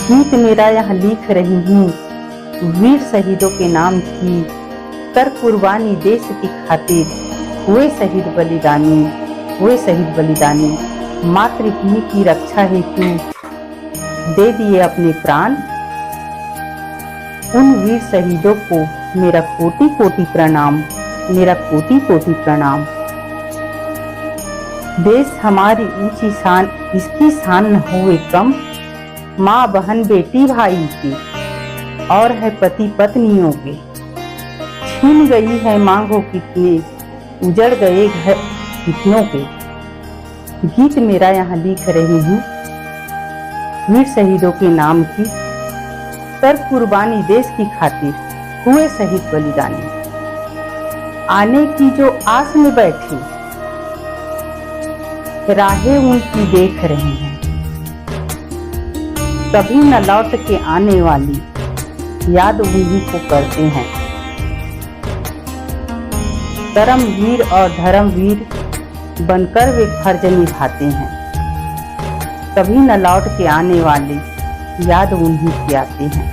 गीत मेरा यहाँ लिख रही हूँ वीर शहीदों के नाम की, कर कुर्बानी देश की खातिर, हुए शहीद बलिदानी, हुए शहीद बलिदानी। मातृभूमि की रक्षा हेतु दे दिए अपने प्राण, उन वीर शहीदों को मेरा कोटि कोटि प्रणाम, मेरा कोटि कोटि प्रणाम। देश हमारी ऊंची शान, इसकी शान न हुए कम, माँ बहन बेटी भाई की और है पति पत्नियों के। छीन गई है मांगों कितने, उजड़ गए घर कितनों के। गीत मेरा यहाँ लिख रही हूँ वीर शहीदों के नाम की, कर कुर्बानी देश की खातिर, हुए शहीद बलिदानी। आने की जो आस में बैठी, राहें उनकी देख रहे हैं, कभी न लौट के आने वाली याद उन्हीं को करते हैं। कर्मवीर और धर्मवीर बनकर वे फर्ज निभाते हैं, कभी न लौट के आने वाली याद उन्हीं की आते हैं।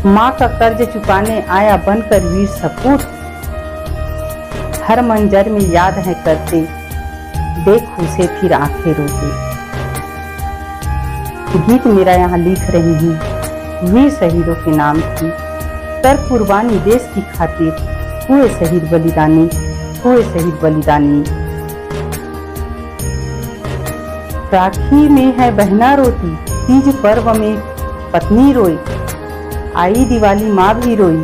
माँ का कर्ज चुकाने आया बनकर वीर सपूत, हर मंजर में याद है करते, देख उसे फिर आंखें रोते। गीत मेरा यहाँ लिख रही हूँ वीर शहीदों के नाम की, कर कुर्बानी देश की खातिर, हुए शहीद बलिदानी, हुए शहीद बलिदानी। राखी में है बहना रोती, तीज पर्व में पत्नी रोई, आई दिवाली माँ भी रोई,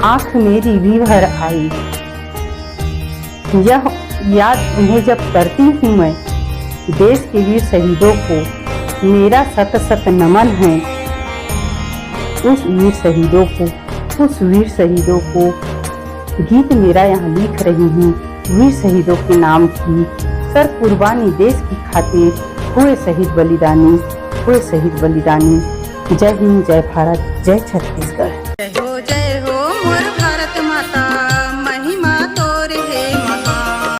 आंख मेरी भी भर आई। यह याद उन्हें जब करती हूँ मैं, देश के वीर शहीदों को मेरा सत सत नमन है। उस वीर शहीदों को, उस वीर शहीदों को गीत मेरा यहाँ लिख रही हूँ वीर शहीदों के नाम की, कर कुर्बानी देश की खातिर, हुए शहीद बलिदानी, हुए शहीद बलिदानी। जय हिंद, जय भारत, जय छत्तीसगढ़।